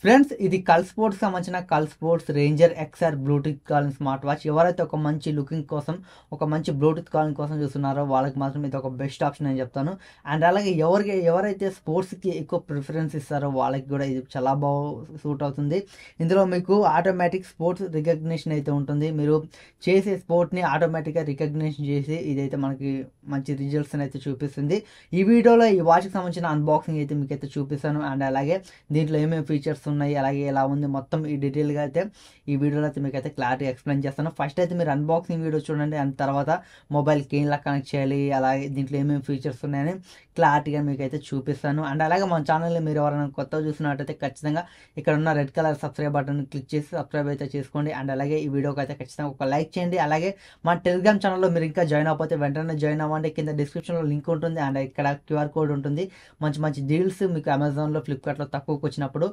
Friends ఇది కల్ sports సంబంధించిన కల్ sports ranger XR Bluetooth calling smart watch. ఎవరైతే ఒక మంచి లుకింగ్ కోసం ఒక మంచి బ్లూటూత్ కాలింగ్ కోసం చూస్తున్నారో వాళ్ళకి మాత్రం ఇది ఒక బెస్ట్ ఆప్షన్ అని చెప్తాను. అండ్ అలాగే ఎవరైతే స్పోర్ట్స్కి ఎక్కువ ప్రిఫరెన్స్ ఇస్తారో వాళ్ళకి కూడా ఇది చాలా బాగా సూట్ అవుతుంది. ఇందులో మీకు ఆటోమేటిక్ స్పోర్ట్స్ రికగ్నిషన్ అయితే ఉంటుంది. మీరు చేసే స్పోర్ట్ని ఆటోమేటిక్గా రికగ్నిషన్ చేసి ఇదైతే మనకి మంచి రిజల్ట్స్ని అయితే చూపిస్తుంది. ఈ వీడియోలో ఈ వాచ్కి సంబంధించిన అన్బాక్సింగ్ అయితే మీకైతే చూపిస్తాను. అండ్ అలాగే దీంట్లో ఏమేమి ఫీచర్స్ ఉన్నాయి, అలాగే ఎలా ఉంది మొత్తం ఈ డీటెయిల్గా అయితే ఈ వీడియోలో అయితే మీకైతే క్లారిటీ ఎక్స్ప్లెయిన్ చేస్తాను. ఫస్ట్ అయితే మీరు అన్బాక్సింగ్ వీడియో చూడండి. అండ్ తర్వాత మొబైల్కి ఎలా కనెక్ట్ చేయాలి, అలాగే దీంట్లో ఏమేమి ఫీచర్స్ ఉన్నాయని క్లారిటీగా మీకైతే చూపిస్తాను. అండ్ అలాగే మన ఛానల్ని మీరు ఎవరైనా కొత్తగా చూసినట్టయితే ఖచ్చితంగా ఇక్కడ ఉన్న red colour subscribe button click చేసి సబ్స్క్రైబ్ అయితే చేసుకోండి. అండ్ అలాగే ఈ వీడియోకి అయితే ఖచ్చితంగా ఒక లైక్ చేయండి. అలాగే మన టెలిగ్రామ్ ఛానల్లో మీరు ఇంకా జాయిన్ అవ్వకపోతే వెంటనే జాయిన్ అవ్వండి. కింద డిస్క్రిప్షన్లో లింక్ ఉంటుంది అండ్ ఇక్కడ క్యూఆర్ కోడ్ ఉంటుంది. మంచి మంచి డీల్స్ మీకు అమెజాన్లో, ఫ్లిప్కార్ట్లో తక్కువకి వచ్చినప్పుడు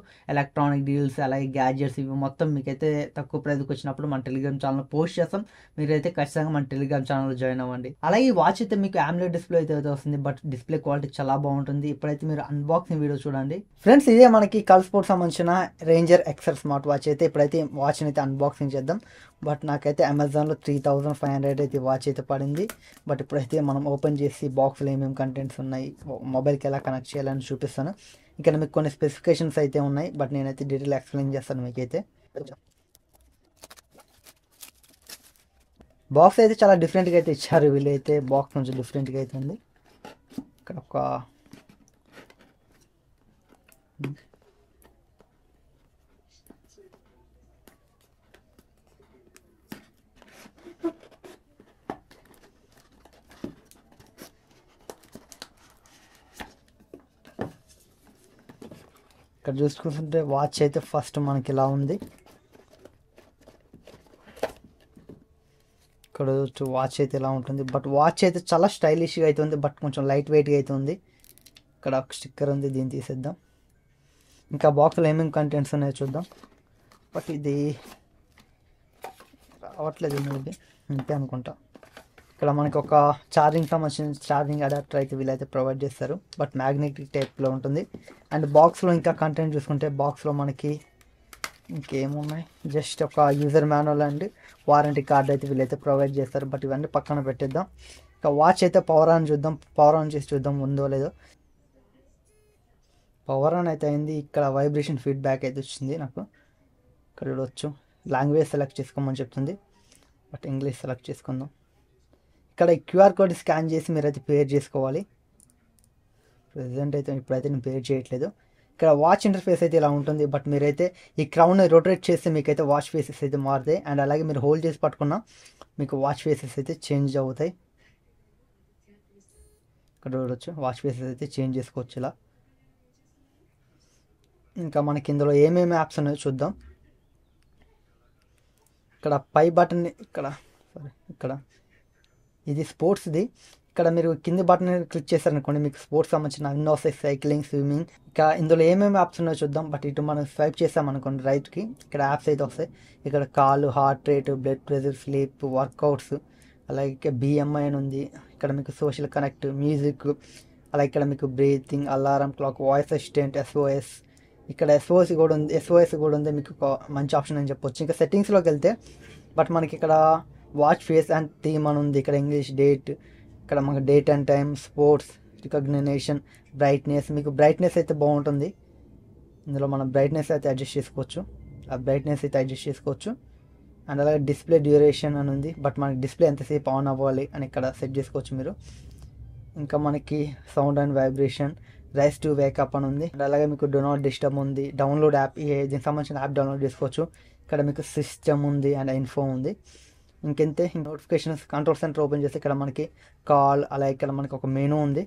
ఎలక్ట్రానిక్ డీల్స్, అలాగే గ్యాడ్జెట్స్ ఇవి మొత్తం మీకైతే తక్కువ ప్రైజ్కి వచ్చినప్పుడు మన టెలిగ్రామ్ ఛానల్లో పోస్ట్ చేస్తాం. మీరైతే ఖచ్చితంగా మన టెలిగ్రామ్ ఛానల్లో జాయిన్ అవ్వండి. అలాగే ఈ వాచ్ అయితే మీకు AMOLED డిస్ప్లే అయితే వస్తుంది. బట్ డిస్ప్లే క్వాలిటీ చాలా బాగుంటుంది. ఇప్పుడైతే మీరు అన్బాక్సింగ్ వీడియో చూడండి. ఫ్రెండ్స్ ఇదే మనకి కల్ స్పోర్ట్స్ సంబంధించిన రేంజర్ ఎక్స్ఆర్ స్మార్ట్ వాచ్ అయితే ఇప్పుడైతే వాచ్ని అయితే అన్బాక్సింగ్ చేద్దాం. బట్ నాకైతే అమెజాన్లో 3500 అయితే వాచ్ అయితే పడింది. బట్ ఇప్పుడైతే మనం ఓపెన్ చేసి బాక్స్లో ఏమేమి కంటెంట్స్ ఉన్నాయి, మొబైల్కి ఎలా కనెక్ట్ చేయాలని చూపిస్తాను. ఇక్కడ మీకు కొన్ని స్పెసిఫికేషన్స్ అయితే ఉన్నాయి. బట్ నేనైతే డీటెయిల్ ఎక్స్ప్లెయిన్ చేస్తాను మీకైతే. బాక్స్ అయితే చాలా డిఫరెంట్గా అయితే ఇచ్చారు. వీళ్ళైతే బాక్స్ కొంచెం డిఫరెంట్గా అయితే ఉంది. ఇక్కడ ఒక ఇక్కడ చూసుకుంటుంటే వాచ్ అయితే ఫస్ట్ మనకి ఇలా ఉంది. ఇక్కడ వాచ్ అయితే ఇలా ఉంటుంది. బట్ వాచ్ అయితే చాలా స్టైలిష్గా అయితే ఉంది. బట్ కొంచెం లైట్ వెయిట్గా అయితే ఉంది. ఇక్కడ ఒక స్టిక్కర్ ఉంది, దీన్ని తీసేద్దాం. ఇంకా బాక్స్లో ఏమేమి కంటెంట్స్ ఉన్నాయో చూద్దాం. బట్ ఇది రావట్లేదు, ఇది ఇంతే అనుకుంటా. ఇక్కడ మనకి ఒక ఛార్జింగ్ సంబంధించిన ఛార్జింగ్ అడాప్టర్ అయితే వీళ్ళైతే ప్రొవైడ్ చేస్తారు. బట్ మ్యాగ్నెటిక్ టైప్లో ఉంటుంది. అండ్ బాక్స్లో ఇంకా కంటెంట్ చూసుకుంటే బాక్స్లో మనకి ఇంకేమున్నాయి, జస్ట్ ఒక user manual and warranty card అయితే వీళ్ళైతే ప్రొవైడ్ చేస్తారు. బట్ ఇవన్నీ పక్కన పెట్టేద్దాం. ఇక వాచ్ అయితే పవర్ ఆన్ చూద్దాం. పవర్ ఆన్ చేసి చూద్దాం ఉందో లేదో. పవర్ ఆన్ అయితే అయింది. ఇక్కడ వైబ్రేషన్ ఫీడ్బ్యాక్ అయితే వచ్చింది నాకు. ఇక్కడ చూడవచ్చు, లాంగ్వేజ్ సెలెక్ట్ చేసుకోమని చెప్తుంది. బట్ ఇంగ్లీష్ సెలెక్ట్ చేసుకుందాం. ఇక్కడ క్యూఆర్ కోడ్ స్కాన్ చేసి మీరైతే పేర్ చేసుకోవాలి. ప్రెజెంట్ అయితే ఇప్పుడైతే నేను పేర్ చేయట్లేదు. ఇక్కడ వాచ్ ఇంటర్ఫేస్ అయితే ఇలా ఉంటుంది. బట్ మీరైతే ఈ క్రౌన్ని రొటేట్ చేస్తే మీకైతే వాచ్ ఫేసెస్ అయితే మారుతాయి. అండ్ అలాగే మీరు హోల్డ్ చేసి పట్టుకున్నా మీకు వాచ్ ఫేసెస్ అయితే చేంజ్ అవుతాయి. ఇక్కడ చూడవచ్చు, వాచ్ ఫేసెస్ అయితే చేంజ్ చేసుకోవచ్చు ఇలా. ఇంకా మనకి ఇందులో ఏమేమి యాప్స్ ఉన్నాయో చూద్దాం. ఇక్కడ పై బటన్, ఇక్కడ ఇది స్పోర్ట్స్ది. ఇక్కడ మీరు కింది బటన్ క్లిక్ చేశారనుకోండి మీకు స్పోర్ట్స్ సంబంధించిన అన్ని వస్తాయి, సైక్లింగ్, స్విమ్మింగ్. ఇక ఇందులో ఏమేమి యాప్స్ ఉన్నాయో చూద్దాం. బట్ ఇటు మనం స్వైప్ చేసామనుకోండి రైట్కి, ఇక్కడ యాప్స్ అయితే వస్తాయి. ఇక్కడ call, heart rate, blood pressure, sleep, workouts, అలాగే BMI అని ఉంది. ఇక్కడ మీకు సోషల్ కనెక్ట్, మ్యూజిక్, అలాగే ఇక్కడ మీకు breathing, alarm clock, voice assistant, SOS. ఇక్కడ SOS కూడా ఉంది. మీకు ఒక మంచి ఆప్షన్ అని చెప్పొచ్చు. ఇంకా సెట్టింగ్స్లోకి వెళ్తే బట్ మనకి ఇక్కడ వాచ్ ఫేస్ అండ్ థీమ్ అని ఉంది. ఇక్కడ ఇంగ్లీష్, డేట్, ఇక్కడ మనకు date and time, sports, recognition, brightness. మీకు బ్రైట్నెస్ అయితే బాగుంటుంది. ఇందులో మనం బ్రైట్నెస్ అయితే అడ్జస్ట్ చేసుకోవచ్చు. అండ్ అలాగే డిస్ప్లే డ్యూరేషన్ అని ఉంది. బట్ మనకి డిస్ప్లే ఎంతసేపు ఆన్ అవ్వాలి అని ఇక్కడ సెట్ చేసుకోవచ్చు మీరు. ఇంకా మనకి sound and vibration, rise to wake up అని ఉంది. అండ్ అలాగే మీకు డో నాట్ డిస్టర్బ్ ఉంది. డౌన్లోడ్ యాప్, దీనికి సంబంధించిన యాప్ డౌన్లోడ్ చేసుకోవచ్చు. ఇక్కడ మీకు సిస్టమ్ ఉంది అండ్ ఇన్ఫో ఉంది. ఇంకెంతే నోటిఫికేషన్స్, కంట్రోల్ సెంటర్ ఓపెన్ చేస్తే ఇక్కడ మనకి కాల్, అలాగే ఇక్కడ మనకి ఒక మెనూ ఉంది.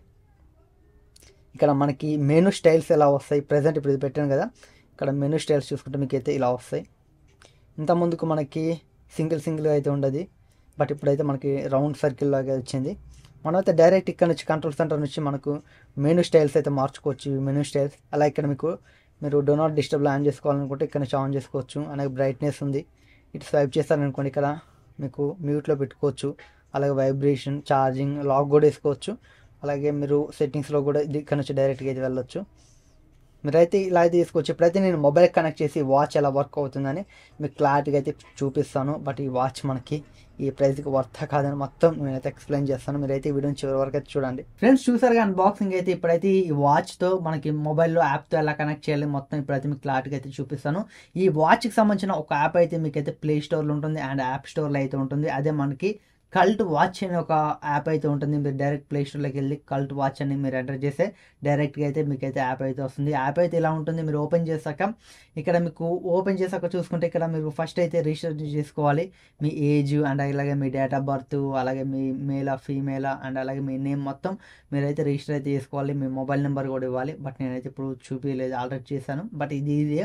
ఇక్కడ మనకి మెనూ స్టైల్స్ ఎలా వస్తాయి, ప్రజెంట్ ఇప్పుడు ఇది పెట్టాను కదా, ఇక్కడ మెనూ స్టైల్స్ చూసుకుంటే మీకు అయితే ఇలా వస్తాయి. ఇంత ముందుకు మనకి సింగిల్గా అయితే ఉండదు. బట్ ఇప్పుడైతే మనకి రౌండ్ సర్కిల్ లాగా వచ్చింది. మనమైతే డైరెక్ట్ ఇక్కడ నుంచి కంట్రోల్ సెంటర్ నుంచి మనకు మెనూ స్టైల్స్ అయితే మార్చుకోవచ్చు. మెనూ స్టైల్స్ అలా ఇక్కడ మీరు డో నాట్ డిస్టర్బ్లో ఆన్ చేసుకోవాలనుకుంటే ఇక్కడ నుంచి ఆన్ చేసుకోవచ్చు. అలాగే బ్రైట్నెస్ ఉంది. ఇటు స్వైప్ చేస్తారనుకోండి ఇక్కడ మీకు మ్యూట్లో పెట్టుకోవచ్చు. అలాగే వైబ్రేషన్, ఛార్జింగ్, లాక్ కూడా వేసుకోవచ్చు. అలాగే మీరు సెట్టింగ్స్లో కూడా ఇది ఇక్కడ నుంచి డైరెక్ట్గా అయితే వెళ్ళొచ్చు. మీరైతే ఇలా అయితే తీసుకోవచ్చు. ఇప్పుడైతే నేను మొబైల్ కనెక్ట్ చేసి వాచ్ ఎలా వర్క్ అవుతుందని మీకు క్లారిటీగా అయితే చూపిస్తాను. బట్ ఈ వాచ్ మనకి ఈ ప్రైస్కి వర్త్ కాదని మొత్తం నేనైతే ఎక్స్ప్లెయిన్ చేస్తాను. మీరైతే ఈ వీడియోని చివరి వరకు అయితే చూడండి. ఫ్రెండ్స్ చూసారుగా అన్బాక్సింగ్ అయితే. ఇప్పుడైతే ఈ వాచ్తో మనకి మొబైల్లో యాప్తో ఎలా కనెక్ట్ చేయాలి మొత్తం ఇప్పుడైతే మీకు క్లారిటీగా అయితే చూపిస్తాను. ఈ వాచ్కి సంబంధించిన ఒక యాప్ అయితే మీకైతే ప్లే స్టోర్లో ఉంటుంది అండ్ యాప్ స్టోర్లో అయితే ఉంటుంది. అదే మనకి కల్ట్ వాచ్ అనే ఒక యాప్ అయితే ఉంటుంది. మీరు డైరెక్ట్ ప్లే స్టోర్లోకి వెళ్ళి కల్ట్ వాచ్ అని మీరు ఎంటర్ చేస్తే డైరెక్ట్గా అయితే మీకైతే యాప్ అయితే వస్తుంది. యాప్ అయితే ఇలా ఉంటుంది. మీరు ఓపెన్ చేశాక ఇక్కడ మీకు ఓపెన్ చేశాక చూసుకుంటే ఇక్కడ మీరు ఫస్ట్ అయితే రిజిస్టర్ చేసుకోవాలి. మీ ఏజ్ అండ్ అలాగే మీ డేట్ ఆఫ్ బర్త్, అలాగే మీ మేలా ఫీమేలా అండ్ అలాగే మీ నేమ్ మొత్తం మీరైతే రిజిస్టర్ అయితే చేసుకోవాలి. మీ మొబైల్ నెంబర్ కూడా ఇవ్వాలి. బట్ నేనైతే ఇప్పుడు చూపించలేదు, ఆల్రెడీ చేశాను. బట్ ఇది ఇదే.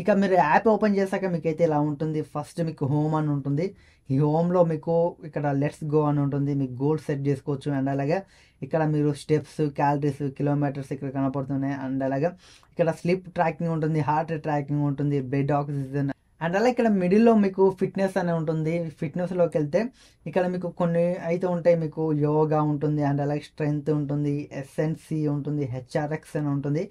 ఇక మీరు యాప్ ఓపెన్ చేశాక మీకైతే ఇలా ఉంటుంది. ఫస్ట్ మీకు హోమ్ అని ఉంటుంది. ఈ హోమ్లో మీకు ఇక్కడ లెట్స్ గో అని ఉంటుంది. మీకు గోల్ సెట్ చేసుకోవచ్చు. అండ్ అలాగే ఇక్కడ మీరు స్టెప్స్, క్యాలరీస్, కిలోమీటర్స్ ఇక్కడ కనపడుతున్నాయి. అండ్ అలాగే ఇక్కడ స్లీప్ ట్రాకింగ్ ఉంటుంది, హార్ట్ ట్రాకింగ్ ఉంటుంది, బ్లడ్ ఆక్సిజన్ అండ్ అలా ఇక్కడ మిడిల్లో మీకు ఫిట్నెస్ అనే ఉంటుంది. ఫిట్నెస్లోకి వెళ్తే ఇక్కడ మీకు కొన్ని అయితే ఉంటాయి. మీకు యోగా ఉంటుంది అండ్ అలాగే స్ట్రెంగ్త్ ఉంటుంది, ఎస్ఎన్సి ఉంటుంది, హెచ్ఆర్ఎక్స్ అని ఉంటుంది.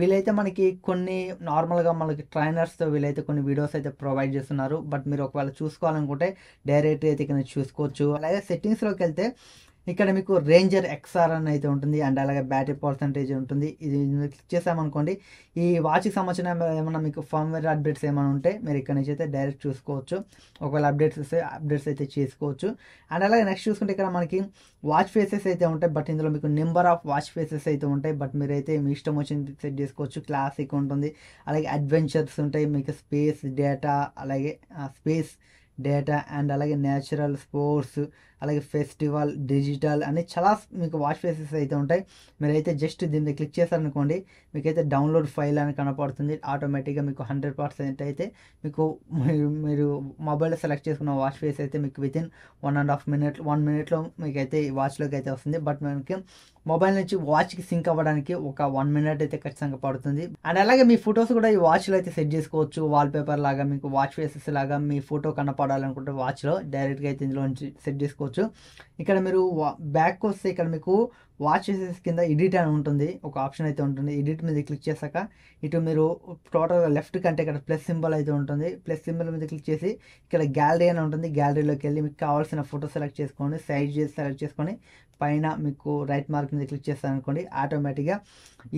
వీళ్ళైతే మనకి కొన్ని నార్మల్గా మనకి ట్రైనర్స్తో వీళ్ళైతే కొన్ని వీడియోస్ అయితే ప్రొవైడ్ చేస్తున్నారు. బట్ మీరు ఒకవేళ చూసుకోవాలనుకుంటే డైరెక్ట్ అయితే ఇక్కడ చూసుకోవచ్చు. అలాగే సెట్టింగ్స్లోకి వెళ్తే ఇక్కడ మీకు రేంజర్ ఎక్స్ఆర్ అని అయితే ఉంటుంది అండ్ అలాగే బ్యాటరీ పర్సంటేజ్ ఉంటుంది. ఇది క్లిక్ చేసామనుకోండి ఈ వాచ్కి సంబంధించిన ఏమైనా మీకు ఫర్మ్వేర్ అప్డేట్స్ ఏమైనా ఉంటే మీరు ఇక్కడ నుంచి అయితే డైరెక్ట్ చూసుకోవచ్చు. ఒకవేళ అప్డేట్స్ అయితే చేసుకోవచ్చు. అండ్ అలాగే నెక్స్ట్ చూసుకుంటే ఇక్కడ మనకి వాచ్ ఫేసెస్ అయితే ఉంటాయి. బట్ ఇందులో మీకు నెంబర్ ఆఫ్ వాచ్ ఫేసెస్ అయితే ఉంటాయి. బట్ మీరైతే మీ ఇష్టం వచ్చింది సెట్ చేసుకోవచ్చు. క్లాసిక్ ఉంటుంది, అలాగే అడ్వెంచర్స్ ఉంటాయి, మీకు స్పేస్ డేటా, అలాగే స్పేస్ డేటా అండ్ అలాగే న్యాచురల్, స్పోర్ట్స్, అలాగే ఫెస్టివల్, డిజిటల్ అని చాలా మీకు వాచ్ ఫేసెస్ అయితే ఉంటాయి. మీరైతే జస్ట్ దీన్ని క్లిక్ చేశారనుకోండి మీకైతే డౌన్లోడ్ ఫైల్ అని కనపడుతుంది. ఆటోమేటిక్గా మీకు 100% అయితే మీకు మీరు మొబైల్లో సెలెక్ట్ చేసుకున్న వాచ్ ఫేస్ అయితే మీకు వితిన్ 1.5 minute 1 minute మీకైతే ఈ వాచ్లోకి అయితే వస్తుంది. బట్ మనకి మొబైల్ నుంచి వాచ్కి సింక్ అవ్వడానికి ఒక 1 minute అయితే ఖచ్చితంగా పడుతుంది. అండ్ అలాగే మీ ఫొటోస్ కూడా ఈ వాచ్లో అయితే సెట్ చేసుకోవచ్చు. వాల్పేపర్ లాగా మీకు వాచ్ ఫేసెస్ లాగా మీ ఫోటో కనపడాలనుకుంటే వాచ్లో డైరెక్ట్గా అయితే ఇందులో నుంచి సెట్ చేసుకోవచ్చు. ఇక్కడ మీరు బ్యాక్ వస్తే ఇక్కడ మీకు వాచ్ ఫేసెస్ కింద ఎడిట్ అని ఉంటుంది, ఒక ఆప్షన్ అయితే ఉంటుంది. ఎడిట్ మీద క్లిక్ చేశాక ఇటు మీరు టోటల్గా లెఫ్ట్ కంటే ఇక్కడ ప్లస్ సింబల్ అయితే ఉంటుంది. ప్లస్ సింబల్ మీద క్లిక్ చేసి ఇక్కడ గ్యాలరీ అని ఉంటుంది. గ్యాలరీలోకి వెళ్ళి మీకు కావాల్సిన ఫోటో సెలెక్ట్ చేసుకోండి, సైజ్ చేసి సెలెక్ట్ చేసుకొని పైన మీకు రైట్ మార్క్ మీద క్లిక్ చేస్తారనుకోండి ఆటోమేటిక్గా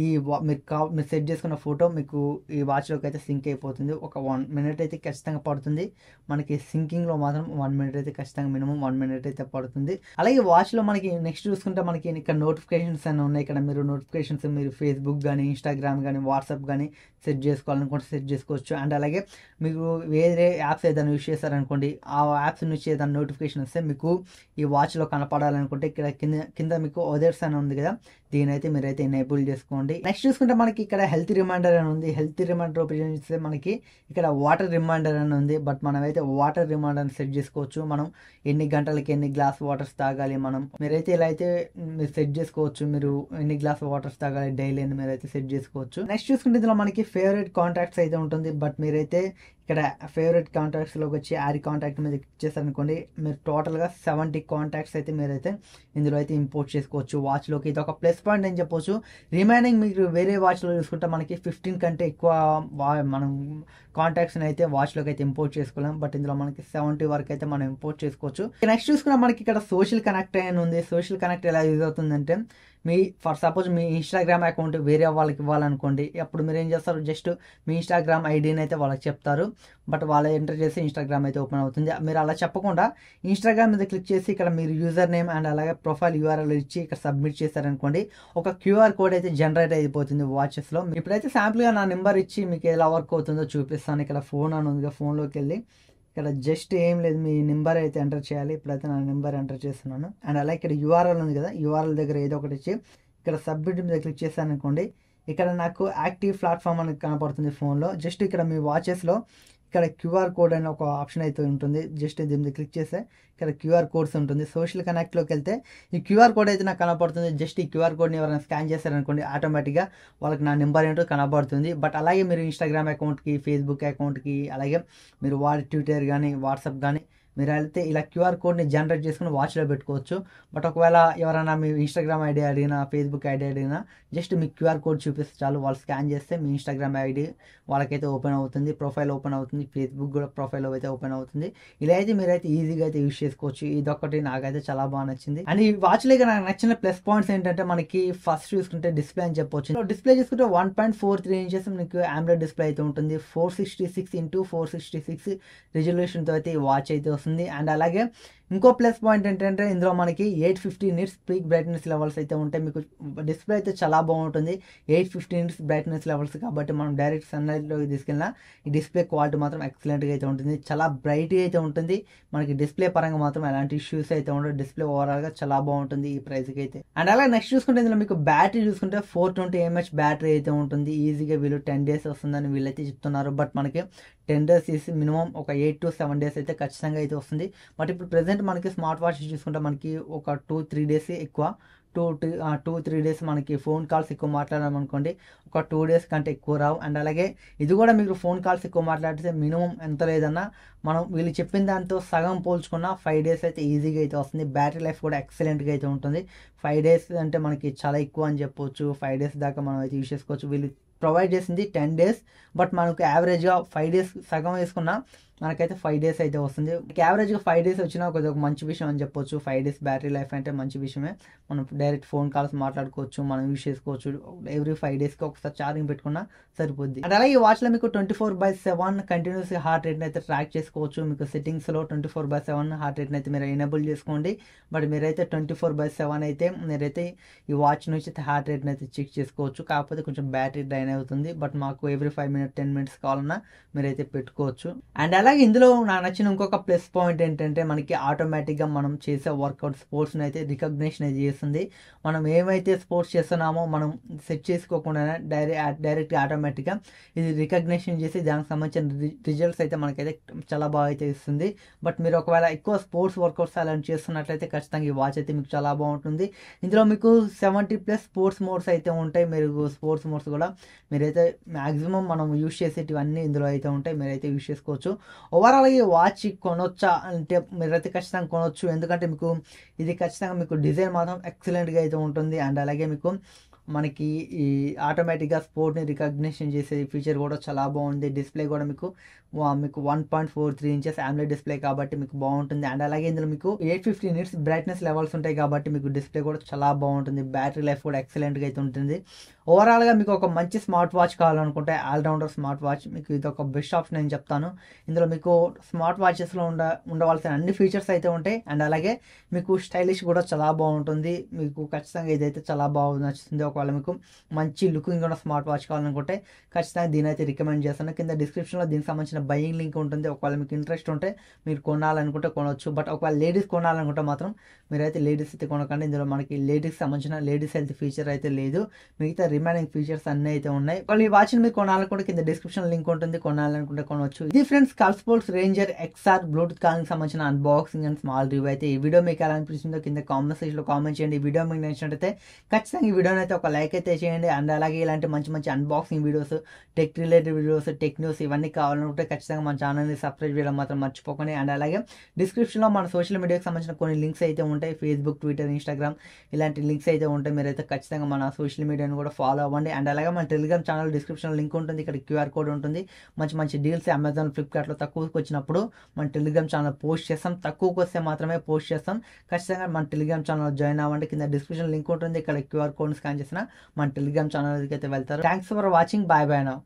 ఈ మీరు సెట్ చేసుకున్న ఫోటో మీకు ఈ వాచ్లోకి అయితే సింక్ అయిపోతుంది. ఒక 1 minute అయితే ఖచ్చితంగా పడుతుంది. మనకి సింకింగ్లో మాత్రం 1 minute అయితే ఖచ్చితంగా మినిమం 1 minute అయితే పడుతుంది. అలాగే వాచ్లో మనకి నెక్స్ట్ చూసుకుంటే మనకి ఇక్కడ నోటిఫికేషన్స్ అని ఉన్నాయి. ఇక్కడ మీరు నోటిఫికేషన్స్ మీరు ఫేస్బుక్ కానీ, ఇన్స్టాగ్రామ్ కానీ, వాట్సాప్ కానీ సెట్ చేసుకోవాలనుకుంటే సెట్ చేసుకోవచ్చు. అండ్ అలాగే మీకు వేరే యాప్స్ ఏదైనా యూజ్ చేస్తారనుకోండి ఆ యాప్స్ నుంచి ఏదైనా నోటిఫికేషన్ వస్తే మీకు ఈ వాచ్లో కనపడాలనుకుంటే ఇక్కడ కింద మీకు అదర్స్ అని ఉంది కదా, దీనైతే మీరైతే ఎనేబుల్ చేసుకోండి. నెక్స్ట్ చూసుకుంటే మనకి ఇక్కడ హెల్త్ రిమైండర్ అని ఉంది. హెల్త్ రిమైండర్ ఓపెన్ చేస్తే మనకి ఇక్కడ వాటర్ రిమైండర్ అని ఉంది. బట్ మనమైతే వాటర్ రిమైండర్ సెట్ చేసుకోవచ్చు. మనం ఎన్ని గంటలకి ఎన్ని గ్లాస్ వాటర్స్ తాగాలి మీరైతే ఇలా అయితే మీరు సెట్ చేసుకోవచ్చు. మీరు ఎన్ని గ్లాస్ వాటర్స్ తాగాలి డైలీ అని మీరైతే సెట్ చేసుకోవచ్చు. నెక్స్ట్ చూసుకుంటే ఇందులో మనకి ఫేవరెట్ కాంటాక్ట్స్ అయితే ఉంటుంది. బట్ మీరైతే ఇక్కడ ఫేవరెట్ కాంటాక్ట్స్లోకి వచ్చి యాడ్ కాంటాక్ట్ మీద క్లిక్ చేశారనుకోండి మీరు టోటల్గా 70 కాంటాక్ట్స్ అయితే మీరైతే ఇందులో అయితే ఇంపోర్ట్ చేసుకోవచ్చు వాచ్లోకి. ఇది ఒక ప్లస్ పాయింట్ అని చెప్పొచ్చు. రిమైనింగ్ మీకు వేరే వాచ్లో చూసుకుంటే మనకి 15 కంటే ఎక్కువ మనం కాంటాక్ట్స్ని అయితే వాచ్లోకి అయితే ఇంపోర్ట్ చేసుకోలేం. బట్ ఇందులో మనకి 70 వరకు అయితే మనం ఇంపోర్ట్ చేసుకోవచ్చు. నెక్స్ట్ చూసుకున్నా మనకి ఇక్కడ సోషల్ కనెక్ట్ అని ఉంది. సోషల్ కనెక్ట్ ఎలా యూజ్ అవుతుందంటే for suppose me Instagram account వేరే వాళ్ళకి ఇవ్వాలనుకోండి, అప్పుడు మీరు ఏం చేస్తారు, జస్ట్ మీ ఇన్స్టాగ్రామ్ ఐడిని అయితే వాళ్ళకి చెప్తారు. బట్ వాళ్ళు ఎంటర్ చేసి ఇన్స్టాగ్రామ్ అయితే ఓపెన్ అవుతుంది. మీరు అలా చెప్పకుండా ఇన్స్టాగ్రామ్ మీద క్లిక్ చేసి ఇక్కడ మీరు యూజర్ నేమ్ అండ్ అలాగే ప్రొఫైల్ యూఆర్ఎల్ ఇచ్చి ఇక్కడ సబ్మిట్ చేశారనుకోండి ఒక క్యూఆర్ కోడ్ అయితే జనరేట్ అయిపోతుంది వాచెస్లో. ఇప్పుడైతే శాంపుల్గా నా నెంబర్ ఇచ్చి మీకు ఎలా వర్క్ అవుతుందో చూపిస్తాను. ఇక్కడ ఫోన్ అని ఉంది, ఫోన్లోకి వెళ్ళి ఇక్కడ జస్ట్ ఏం లేదు మీ నెంబర్ అయితే ఎంటర్ చేయాలి. ఇప్పుడైతే నా నెంబర్ ఎంటర్ చేస్తున్నాను. అండ్ అలాగే ఇక్కడ యూఆర్ఎల్ ఉంది కదా, యూఆర్ఎల్ దగ్గర ఏదో ఒకటి ఇచ్చి ఇక్కడ సబ్మిట్ మీద క్లిక్ చేశాను అనుకోండి ఇక్కడ నాకు యాక్టివ్ ప్లాట్ఫామ్ అని కనపడుతుంది ఫోన్లో. జస్ట్ ఇక్కడ మీ వాచెస్లో ఇక్కడ క్యూఆర్ కోడ్ అనే ఒక ఆప్షన్ అయితే ఉంటుంది. జస్ట్ దీని మీద క్లిక్ చేస్తే ఇక్కడ క్యూఆర్ కోడ్స్ ఉంటుంది. సోషల్ కనెక్ట్లోకి వెళ్తే ఈ క్యూఆర్ కోడ్ అయితే నాకు కనపడుతుంది. జస్ట్ ఈ క్యూఆర్ కోడ్ని ఎవరైనా స్కాన్ చేశారనుకోండి ఆటోమేటిక్గా వాళ్ళకి నా నెంబర్ ఏంటో కనపడుతుంది. బట్ అలాగే మీరు ఇన్స్టాగ్రామ్ అకౌంట్కి, ఫేస్బుక్ అకౌంట్కి, అలాగే మీరు వాడే ట్విట్టర్ కానీ, వాట్సాప్ కానీ మీరైతే ఇలా క్యూఆర్ కోడ్ని జనరేట్ చేసుకుని వాచ్లో పెట్టుకోవచ్చు. బట్ ఒకవేళ ఎవరైనా మీ ఇన్స్టాగ్రామ్ ఐడి అడిగినా, ఫేస్బుక్ ఐడి అడిగినా జస్ట్ మీకు క్యూఆర్ కోడ్ చూపిస్తే చాలు. వాళ్ళు స్కాన్ చేస్తే మీ ఇన్స్టాగ్రామ్ ఐడి వాళ్ళకైతే ఓపెన్ అవుతుంది, ప్రొఫైల్ ఓపెన్ అవుతుంది, ఫేస్బుక్ కూడా ప్రొఫైల్ అయితే ఓపెన్ అవుతుంది. ఇలా అయితే మీరైతే ఈజీగా అయితే యూస్ చేసుకోవచ్చు. ఇదొకటి నాకైతే చాలా బాగా నచ్చింది. అండ్ ఈ వాచ్లో నాకు నచ్చిన ప్లస్ పాయింట్స్ ఏంటంటే మనకి ఫస్ట్ చూసుకుంటే డిస్ప్లే అని చెప్పొచ్చు. డిస్ప్లే చూసుకుంటే 1.43 ఇంచెస్ మీకు AMOLED డిస్ప్లే అయితే ఉంటుంది. 466x466 రిజల్యూషన్తో అయితే ఈ వాచ్ అయితే వస్తుంది. అండ్ అలాగే ఇంకో ప్లస్ పాయింట్ ఏంటంటే ఇందులో మనకి 850 నిట్స్ పీక్ బ్రైట్నెస్ లెవెల్స్ అయితే ఉంటాయి. మీకు డిస్ప్లే అయితే చాలా బాగుంటుంది. 850 నిట్స్ బ్రైట్నెస్ లెవెల్స్ కాబట్టి మనం డైరెక్ట్ సన్లైట్లోకి తీసుకెళ్ళినా ఈ డిస్ప్లే క్వాలిటీ మాత్రం ఎక్సలెంట్గా అయితే ఉంటుంది. చాలా బ్రైట్గా అయితే ఉంటుంది. మనకి డిస్ప్లే పరంగా మాత్రం ఎలాంటి ఇష్యూస్ అయితే ఉండవు. డిస్ప్లే ఓవరాల్గా చాలా బాగుంటుంది ఈ ప్రైస్కి అయితే. అండ్ అలాగే నెక్స్ట్ చూసుకుంటే ఇందులో మీకు బ్యాటరీ చూసుకుంటే 420 mAh బ్యాటరీ అయితే ఉంటుంది. ఈజీగా వీళ్ళు 10 days వస్తుందని వీళ్ళైతే చెప్తున్నారు. బట్ మనకి 10 days తీసి మినిమం ఒక 8 to 7 days అయితే ఖచ్చితంగా అయితే వస్తుంది. బట్ ఇప్పుడు ప్రెసెంట్ మనకి స్మార్ట్ వాచ్ చూసుకుంటే మనకి ఒక 2-3 days ఎక్కువ, 2-3 days మనకి ఫోన్ కాల్స్ ఎక్కువ మాట్లాడాం అనుకోండి, ఒక 2 days కంటే ఎక్కువ రావు. అండ్ అలాగే ఇది కూడా మీరు ఫోన్ కాల్స్ ఎక్కువ మాట్లాడితే మినిమం ఎంత లేదన్నా మనం వీళ్ళు చెప్పిన దాంతో సగం పోల్చుకున్న 5 days అయితే ఈజీగా అయితే వస్తుంది. బ్యాటరీ లైఫ్ కూడా ఎక్సలెంట్గా అయితే ఉంటుంది. 5 days అంటే మనకి చాలా ఎక్కువ అని చెప్పొచ్చు. 5 days దాకా మనం అయితే యూస్ చేసుకోవచ్చు. వీళ్ళు ప్రొవైడ్ చేసింది 10 days, బట్ మనకు యావరేజ్గా 5 days సగం వేసుకున్నా మనకైతే 5 days అయితే వస్తుంది. యావరేజ్గా 5 days వచ్చినా ఒక మంచి విషయం అని చెప్పొచ్చు. 5 days బ్యాటరీ లైఫ్ అంటే మంచి విషయమే. మనం డైరెక్ట్ ఫోన్ కాల్స్ మాట్లాడుకోవచ్చు, మనం యూస్ చేసుకోవచ్చు. ఎవ్రీ 5 daysకి ఒకసారి ఛార్జింగ్ పెట్టుకున్నా సరిపోద్ది. అండ్ అలాగే ఈ వాచ్లో మీకు 24/7 కంటిన్యూస్ హార్ట్ రేట్ని అయితే ట్రాక్ చేసుకోవచ్చు. మీకు సెట్టింగ్స్లో 24/7 హార్ట్ రేట్ని అయితే మీరు ఎనేబుల్ చేసుకోండి. బట్ మీరైతే 24/7 అయితే మీరైతే ఈ వాచ్ నుంచి అయితే హార్ట్ రేట్ని అయితే చెక్ చేసుకోవచ్చు. కాకపోతే కొంచెం బ్యాటరీ డ్రైన్ అవుతుంది. బట్ మాకు ఎవ్రీ 5 minutes 10 minutes కావాలన్నా మీరైతే పెట్టుకోవచ్చు. అండ్ అలాగే ఇందులో నాకు నచ్చిన ఇంకొక ప్లస్ పాయింట్ ఏంటంటే మనకి ఆటోమేటిక్గా మనం చేసే వర్కౌట్ స్పోర్ట్స్ని అయితే రికగ్నిషన్ అయితే చేస్తుంది. మనం ఏమైతే స్పోర్ట్స్ చేస్తున్నామో మనం సెట్ చేసుకోకుండానే డైరెక్ట్గా ఆటోమేటిక్గా ఇది రికగ్నిషన్ చేసి దానికి సంబంధించిన రిజల్ట్స్ అయితే మనకైతే చాలా బాగా అయితే ఇస్తుంది. బట్ మీరు ఒకవేళ ఎక్కువ స్పోర్ట్స్ వర్కౌట్స్ అలాంటి చేస్తున్నట్లయితే ఖచ్చితంగా ఈ వాచ్ అయితే మీకు చాలా బాగుంటుంది. ఇందులో మీకు 70+ స్పోర్ట్స్ మోడ్స్ అయితే ఉంటాయి. మీరు స్పోర్ట్స్ మోడ్స్ కూడా మీరైతే మ్యాక్సిమం మనం యూస్ చేసేటివన్నీ ఇందులో అయితే ఉంటాయి. మీరైతే యూస్ చేసుకోవచ్చు. ఓవరాల్గా ఈ వాచ్ కొనొచ్చా అంటే మీరైతే ఖచ్చితంగా కొనొచ్చు. ఎందుకంటే మీకు ఇది ఖచ్చితంగా మీకు డిజైన్ మాత్రం ఎక్సలెంట్గా అయితే ఉంటుంది. అండ్ అలాగే మీకు మనకి ఈ ఆటోమేటిక్గా స్పోర్ట్ని రికగ్నిషన్ చేసే ఫీచర్ కూడా చాలా బాగుంది. డిస్ప్లే కూడా మీకు 1.43 ఇంచెస్ AMOLED డిస్ప్లే కాబట్టి మీకు బాగుంటుంది. అండ్ అలాగే ఇందులో మీకు 850 నిట్స్ బ్రైట్నెస్ లెవెల్స్ ఉంటాయి కాబట్టి మీకు డిస్ప్లే కూడా చాలా బాగుంటుంది. బ్యాటరీ లైఫ్ కూడా ఎక్సలెంట్గా అయితే ఉంటుంది. ఓవరాల్గా మీకు ఒక మంచి స్మార్ట్ వాచ్ కావాలనుకుంటే ఆల్రౌండర్ స్మార్ట్ వాచ్ మీకు ఇది ఒక బెస్ట్ ఆప్షన్ అని చెప్తాను. ఇందులో మీకు స్మార్ట్ వాచెస్లో ఉండవలసిన అన్ని ఫీచర్స్ అయితే ఉంటాయి. అండ్ అలాగే మీకు స్టైలిష్ కూడా చాలా బాగుంటుంది. మీకు ఖచ్చితంగా ఇదైతే చాలా బాగా నచ్చుతుంది. ఒకవేళ మీకు మంచి లుకింగ్ ఉన్న స్మార్ట్ వాచ్ కావాలనుకుంటే ఖచ్చితంగా దీని అయితే రికమెండ్ చేస్తాను. కింద డిస్క్రిప్షన్లో దీనికి సంబంధించిన బయింగ్ లింక్ ఉంటుంది. ఒకవేళ మీకు ఇంట్రెస్ట్ ఉంటే మీరు కొనాలనుకుంటే కొనవచ్చు. బట్ ఒకవేళ లేడీస్ కొనాలనుకుంటే మాత్రం మీరైతే లేడీస్ అయితే కొనకండి. ఇందులో మనకి లేడీస్కి సంబంధించిన లేడీస్ హెల్త్ ఫీచర్ అయితే లేదు. మిగతా రిమైనింగ్ ఫీచర్స్ అన్నీ అయితే ఉన్నాయి. వాళ్ళు ఈ వాచ్ని మీరు కొనాలనుకుంటే కింద డిస్క్రిప్షన్ లింక్ ఉంటుంది. కొనాలనుకుంటే కొనవచ్చు. ఇది ఫ్రెండ్స్ కల్స్పోర్ట్స్ రేంజర్ XR బ్లూటూత్ కాలింగ్ సంబంధించిన అన్బాక్సింగ్ అండ్ స్మాల్ రివ్యూ అయితే. ఈ వీడియో మీకు ఎలా అనిపించిందో కింద కామెంట్ సెక్షన్లో కామెంట్ చేయండి. ఈ వీడియో మీకు నచ్చినట్టయితే ఖచ్చితంగా ఈ వీడియోని అయితే ఒక లైక్ అయితే చేయండి. అండ్ అలాగే ఇలాంటి మంచి మంచి unboxing videos, tech related videos, tech news ఇవన్నీ కావాలనుకుంటే ఖచ్చితంగా మన ఛానల్ని సబ్స్క్రైబ్ చేయడం మాత్రం మర్చిపోకండి. అండ్ అలాగే డిస్క్రిప్షన్లో మన సోషల్ మీడియాకి సంబంధించిన కొన్ని లింక్స్ అయితే ఉంటాయి. ఫేస్బుక్, ట్విట్టర్, ఇన్స్టాగ్రామ్ ఇలాంటి లింక్స్ అయితే ఉంటాయి. మీరైతే ఖచ్చితంగా మన సోషల్ మీడియాని కూడా ఫాలో అవ్వండి. అండ్ అలాగే మన టెలిగ్రామ్ ఛానల్ డిస్క్రిప్షన్లో లింక్ ఉంటుంది. ఇక్కడ QR కోడ్ ఉంటుంది. మంచి మంచి డీల్స్ అమెజాన్, ఫ్లిప్కార్ట్లో తక్కువకి వచ్చినప్పుడు మన టెలిగ్రామ్ ఛానల్ పోస్ట్ చేస్తాం. తక్కువకి వస్తే మాత్రమే పోస్ట్ చేస్తాం. ఖచ్చితంగా మన టెలిగ్రామ్ ఛానల్ జాయిన్ అవ్వండి. కింద డిస్క్రిప్షన్ లింక్ ఉంటుంది. ఇక్కడ QR కోడ్ స్కాన్ చేసిన మన టెలిగ్రామ్ ఛానల్కి అయితే వెళ్తారు. Thanks for watching. Bye bye now.